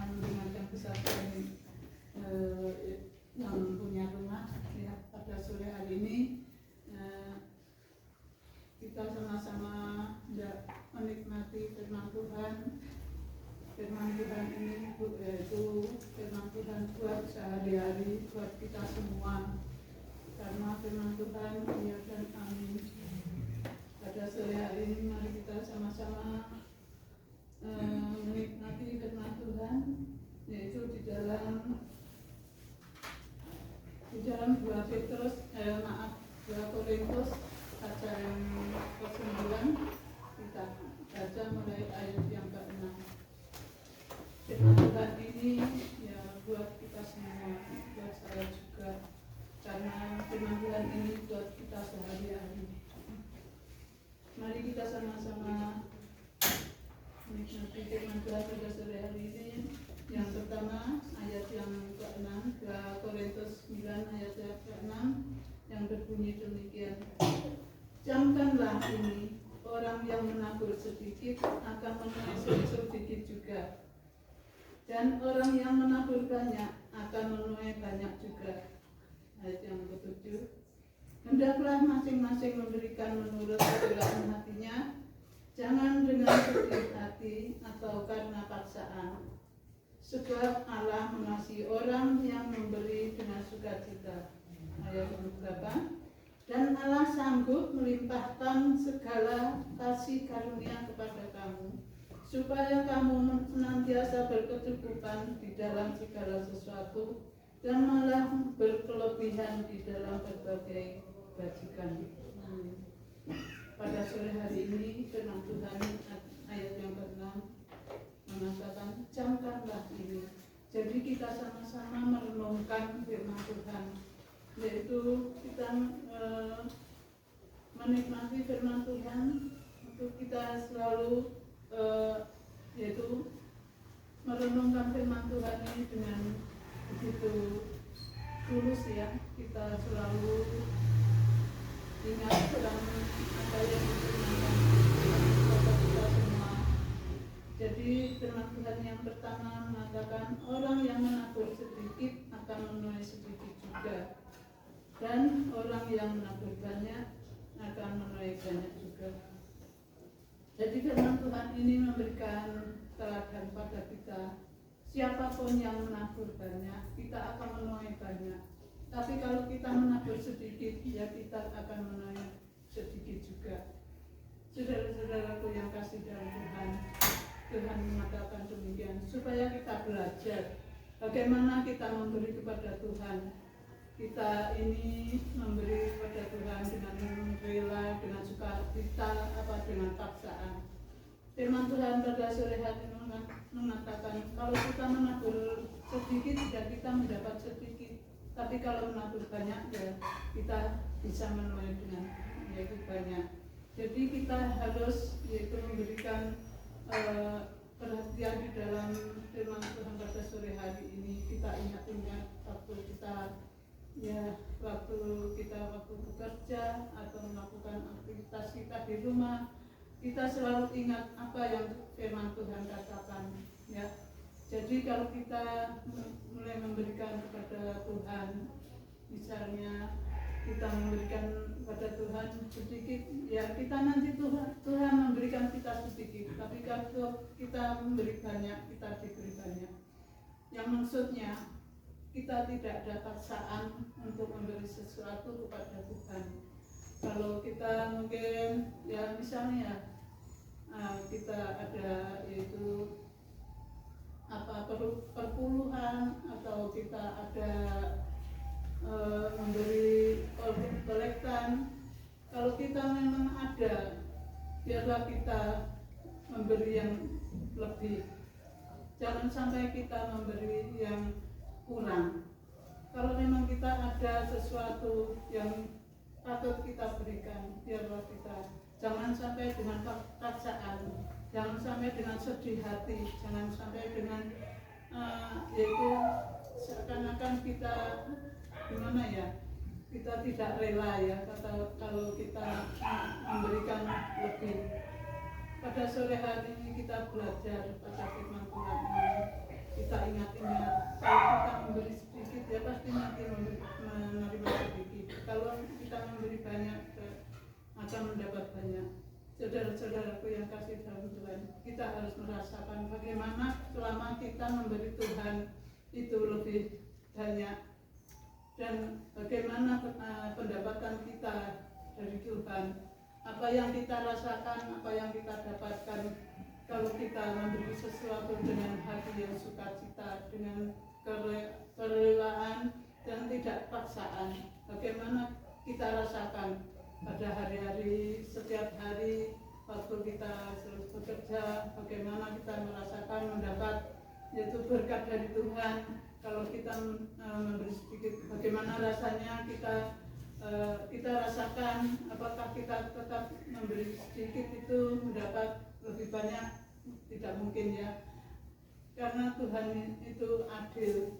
mendengarkan kesaksian yang punya rumah ya, pada sore hari ini kita sama-sama menikmati firman Tuhan. Firman Tuhan ini yaitu firman Tuhan buat sehari-hari, buat kita semua. Karena firman Tuhan iya dan amin. Pada sore hari ini mari kita sama-sama menikmati firman Tuhan, yaitu di dalam 2 Korintus pasal yang ke-9, kita baca mulai ayat yang ke-6. Firman Tuhan ini ya buat kita semua, buat saya juga, karena firman Tuhan ini buat kita sehari-hari. Mari kita sama-sama menikmati firman Tuhan pada sore hari ini. Yang pertama ayat yang ke-6, 2 Korintus 9 ayat yang ke-6 yang berbunyi demikian. Camkanlah ini, orang yang menabur sedikit akan menuai sedikit juga, dan orang yang menabur banyak akan menuai banyak juga. Ayat yang ke-7, hendaklah masing-masing memberikan menurut kerelaan hatinya, jangan dengan sedih hati atau karena paksaan. Sebab Allah mengasihi orang yang memberi dengan sukacita. Ayat yang berapa? Dan Allah sanggup melimpahkan segala kasih karunia kepada kamu, supaya kamu senantiasa berkecukupan di dalam segala sesuatu, dan malah berkelebihan di dalam berbagai kebajikan. Pada sore hari ini firman Tuhan ayat yang ke-6 mengatakan camkanlah ini. Jadi kita sama-sama merenungkan firman Tuhan, yaitu kita menikmati firman Tuhan untuk kita selalu yaitu merenungkan firman Tuhan ini dengan begitu tulus ya. Kita selalu ingat tentang apa yang difirmankan kepada kita semua. Jadi firman Tuhan yang pertama mengatakan orang yang menabur sedikit akan menuai sedikit juga, dan orang yang menabur banyak akan menuai banyak juga. Jadi firman Tuhan ini memberikan teladan pada kita. Siapapun yang menabur banyak, kita akan menuai banyak. Tapi kalau kita menabur sedikit, ya kita akan menuai sedikit juga. Saudara-saudaraku yang kasih dalam Tuhan, Tuhan mengatakan demikian supaya kita belajar bagaimana kita memberi kepada Tuhan. Kita ini memberi kepada Tuhan dengan rela, dengan sukacita, dengan paksaan. Firman Tuhan pada sore hari mengatakan kalau kita menabur sedikit, ya kita mendapat sedikit. Tapi kalau menabur banyak, ya kita bisa menuai dengan yaitu banyak. Jadi kita harus yaitu memberikan perhatian di dalam firman Tuhan pada sore hari ini. Kita ingat-ingat waktu kita bekerja atau melakukan aktivitas kita di rumah, kita selalu ingat apa yang firman Tuhan katakan ya. Jadi kalau kita mulai memberikan kepada Tuhan, misalnya kita memberikan kepada Tuhan sedikit, ya kita nanti Tuhan memberikan kita sedikit. Tapi kalau kita memberi banyak, kita diberi banyak. Yang maksudnya kita tidak ada paksaan untuk memberi sesuatu kepada Tuhan. Kalau kita mungkin ya misalnya kita ada yaitu perpuluhan, atau kita ada memberi kolektan. Kalau kita memang ada, biarlah kita memberi yang lebih. Jangan sampai kita memberi yang kurang. Kalau memang kita ada sesuatu yang patut kita berikan, biarlah kita. Jangan sampai dengan paksaan, jangan sampai dengan sedih hati, jangan sampai dengan yaitu seakan-akan kita gimana ya, kita tidak rela ya kalau kita memberikan lebih. Pada sore hari ini kita belajar pada firman Tuhan ini kita ingat-ingat, kalau kita memberi sedikit ya pasti nanti menerima sedikit. Kalau kita memberi banyak akan mendapat banyak. Saudara-saudaraku yang kasih dalam Tuhan, kita harus merasakan bagaimana selama kita memberi Tuhan itu lebih banyak, dan bagaimana pendapatan kita dari Tuhan, apa yang kita rasakan, apa yang kita dapatkan kalau kita memberi sesuatu dengan hati yang sukacita, dengan kerelaan dan tidak paksaan. Bagaimana kita rasakan pada hari-hari, setiap hari waktu kita bekerja, bagaimana kita merasakan mendapat yaitu berkat dari Tuhan. Kalau kita memberi sedikit, bagaimana rasanya kita rasakan, apakah kita tetap memberi sedikit itu mendapat lebih banyak? Tidak mungkin ya, karena Tuhan itu adil.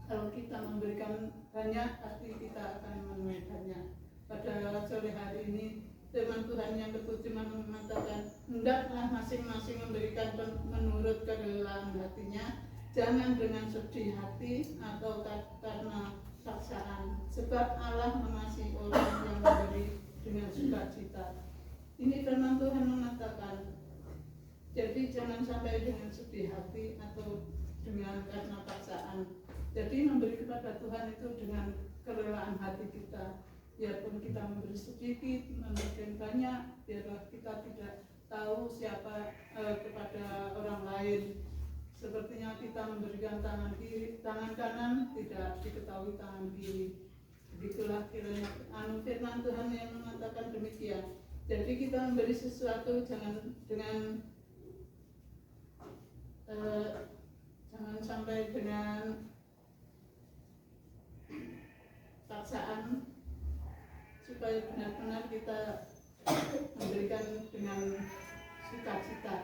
Kalau kita memberikan banyak, pasti kita akan menemui banyak. Pada sore hari ini firman Tuhan yang ke-7 mengatakan, hendaklah masing-masing memberikan menurut kerelaan hatinya, jangan dengan sedih hati atau karena paksaan, sebab Allah mengasihi orang yang memberi dengan sukacita. Ini firman Tuhan mengatakan, jadi jangan sampai dengan sedih hati atau dengan karena paksaan. Jadi memberi kepada Tuhan itu dengan kerelaan hati kita. Biarpun kita memberi sedikit, memberikan banyak, biarlah kita tidak tahu siapa kepada orang lain. Sepertinya kita memberikan tangan kiri, tangan kanan tidak diketahui tangan kiri. Begitulah kiranya firman Tuhan yang mengatakan demikian. Jadi kita memberi sesuatu jangan sampai dengan paksaan, supaya benar-benar kita memberikan dengan sukacita.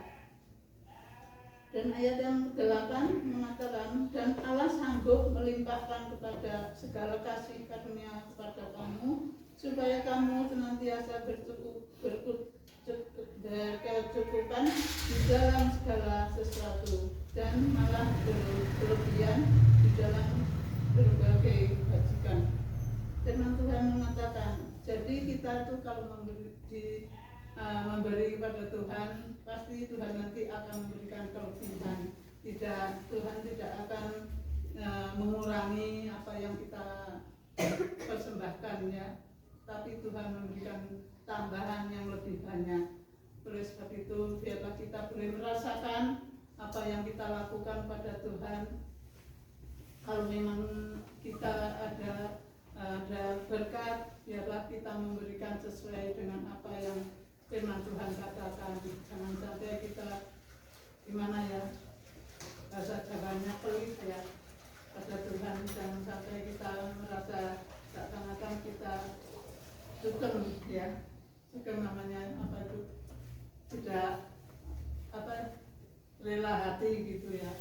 Dan ayat yang 8 mengatakan, dan Allah sanggup melimpahkan kepada segala kasih karunia kepada kamu, supaya kamu senantiasa berkecukupan di dalam segala sesuatu, dan malah berlebihan di dalam berbagai kebajikan. Firman Tuhan mengatakan, jadi kita tuh kalau memberi kepada Tuhan, pasti Tuhan nanti akan memberikan kelebihan. Tuhan tidak akan mengurangi apa yang kita persembahkan ya, tapi Tuhan memberikan tambahan yang lebih banyak. Oleh sebab itu biarlah kita boleh merasakan apa yang kita lakukan pada Tuhan. Kalau memang kita ada berkat, biarlah kita memberikan sesuai dengan apa yang firman Tuhan katakan. Jangan sampai kita gimana ya, bahasa Jawanya pelit ya pada Tuhan. Jangan sampai kita merasa seakan-akan kita sugeng ya, sugeng namanya apa itu, tidak rela hati gitu ya,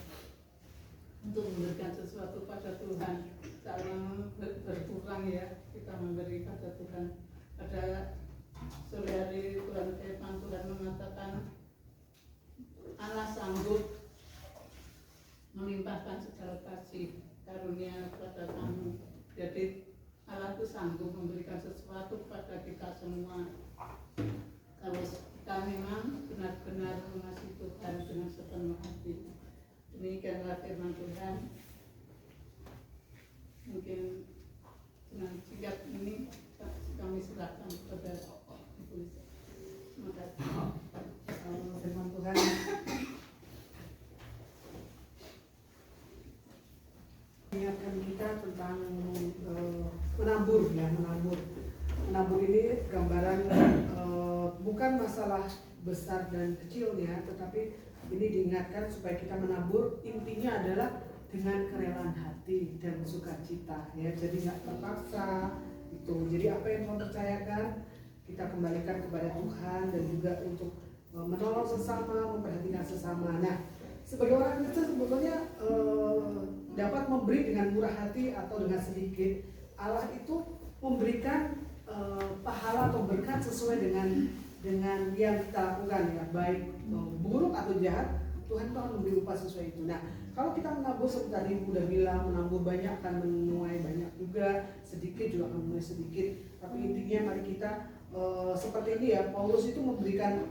untuk memberikan sesuatu pada Tuhan. Jangan berkurang ya kita memberi pada Tuhan. Pada sore hari firman Tuhan mengatakan, Allah sanggup melimpahkan segala kasih karunia kepada kamu. Jadi Allah itu sanggup memberikan sesuatu kepada kita semua. Kalau kita memang benar-benar mengasihi Tuhan dengan sepenuh hati. Demikianlah firman Tuhan. Mungkin dengan singkat ini kami serahkan kepada Ibu Lisa. Terima kasih. Firman Tuhan mengingatkan kita tentang menabur ya, menabur ini gambaran bukan masalah besar dan kecil ya, tetapi ini diingatkan supaya kita menabur, intinya adalah dengan kerelaan hati dan sukacita ya, jadi nggak terpaksa itu. Jadi apa yang Tuhan percayakan kita kembalikan kepada Tuhan, dan juga untuk menolong sesama, memperhatikan sesama. Nah, sebagai orang Kristen sebetulnya dapat memberi dengan murah hati atau dengan sedikit. Allah itu memberikan pahala atau berkat sesuai dengan yang kita lakukan ya, baik buruk atau jahat, Tuhan itu akan memberi upah sesuai itu. Nah, kalau kita menabur seperti tadi Ibu udah bilang, menabur banyak akan menuai banyak juga, sedikit juga akan menuai sedikit. Tapi intinya mari kita seperti ini ya, Paulus itu memberikan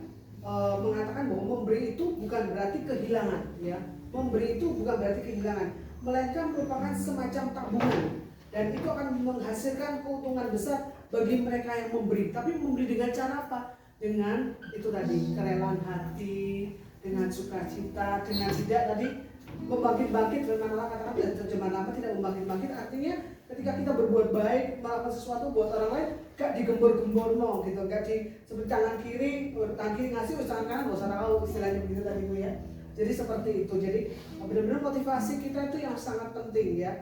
mengatakan bahwa memberi itu bukan berarti kehilangan, ya. Memberi itu bukan berarti kehilangan, melainkan merupakan semacam tabungan, dan itu akan menghasilkan keuntungan besar bagi mereka yang memberi. Tapi memberi dengan cara apa? Dengan itu tadi, kerelaan hati, dengan sukacita, dengan tidak tadi membangkit-bangkit. Firman Allah katakan terjemahan lama tidak membangkit-bangkit, artinya ketika kita berbuat baik, melakukan sesuatu buat orang lain, gak digembor-gembor no, gitu, gak di seperti tangan kiri ngasih, tangan kanan gak usah tahu, istilahnya begitu tadi Bu ya. Jadi seperti itu. Jadi benar-benar motivasi kita itu yang sangat penting ya.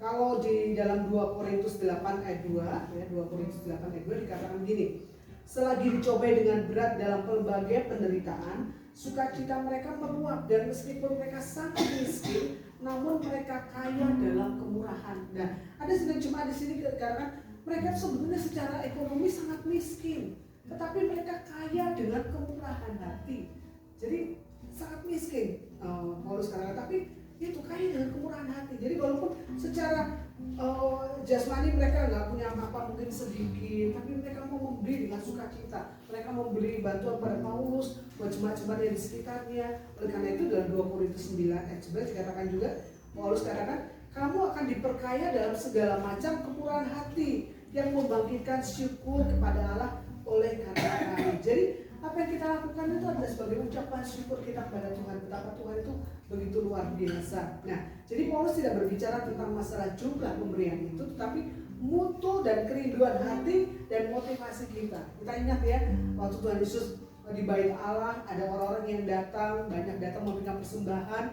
Kalau di dalam 2 Korintus 8 ayat 2 ya, 2 Korintus 8 ayat 2 dikatakan begini, selagi dicobai dengan berat dalam pelbagai penderitaan, sukacita mereka meluap, dan meskipun mereka sangat miskin, namun mereka kaya dalam kemurahan. Nah, ada sedang cuma di sini karena mereka sebenarnya secara ekonomi sangat miskin, tetapi mereka kaya dengan kemurahan hati. Jadi sangat miskin, Paulus katakan, tapi itu kaya dengan kemurahan hati. Jadi walaupun secara jasmani mereka nggak punya apa-apa, mungkin sedikit, tapi mereka mau memberi dengan sukacita. Mereka memberi bantuan pada Paulus, buat jemaat-jemaat yang di sekitarnya. Oleh karena itu dalam 2 Korintus 9 ayat 11 dikatakan juga, Paulus katakan, kamu akan diperkaya dalam segala macam kemurahan hati yang membangkitkan syukur kepada Allah oleh karena kami. Jadi apa yang kita lakukan itu adalah sebagai ucapan syukur kita kepada Tuhan, betapa Tuhan itu begitu luar biasa. Nah, jadi Paulus tidak berbicara tentang masalah jumlah pemberian itu, tetapi mutu dan kerinduan hati dan motivasi kita. Kita ingat ya, waktu Tuhan Yesus di bait Allah, ada orang-orang yang datang, banyak datang memberikan persembahan,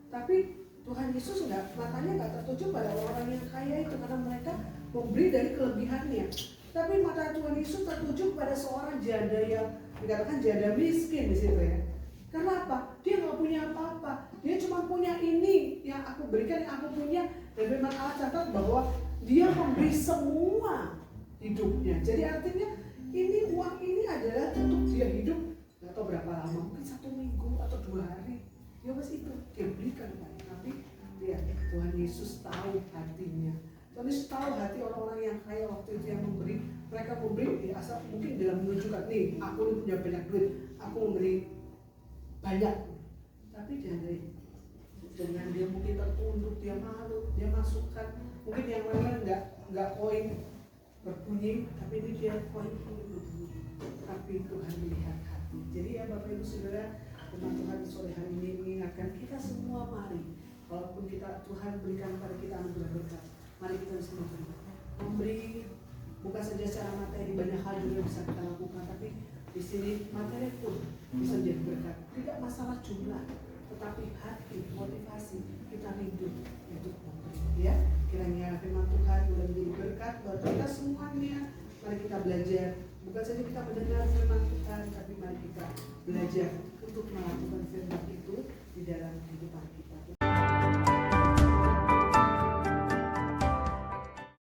tapi Tuhan Yesus matanya nggak tertuju pada orang-orang yang kaya itu, karena mereka memberi dari kelebihannya. Tapi mata Tuhan Yesus tertuju pada seorang janda yang dikatakan janda miskin di situ ya. Karena apa? Dia nggak punya apa-apa. Dia cuma punya ini yang aku berikan, yang aku punya. Dan firman Allah catat bahwa dia memberi semua hidupnya. Jadi artinya ini uang ini adalah untuk dia hidup nggak tahu berapa lama, mungkin 1 minggu atau 2 hari. Ya mas itu dia berikan Pak. Tapi ya Tuhan Yesus tahu hatinya. Tuhan Yesus tahu hati orang-orang yang kaya waktu itu yang memberi. Mereka memberi ya, asal mungkin dalam menunjukkan nih aku ini punya banyak duit, aku memberi banyak. Tapi dengan dia mungkin tertunduk, dia malu, dia masukkan. Mungkin yang lain nggak koin berbunyi, tapi ini dia koin berbunyi. Tapi Tuhan melihat hati. Jadi ya Bapak Ibu Saudara, firman Tuhan sore hari ini mengingatkan kita semua, mari walaupun kita Tuhan berikan kepada kita anugerah berkat, mari kita semua memberi, bukan saja secara materi, banyak hal juga bisa kita lakukan, tapi di sini materi pun bisa jadi berkat. Tidak masalah jumlah, tetapi hati, motivasi kita hidup untuk memberi. Ya, kiranya firman Tuhan boleh menjadi berkat buat kita semuanya. Mari kita belajar, bukan saja kita mendengar firman Tuhan, tapi mari kita belajar untuk melakukan firman itu di dalam kehidupan kita.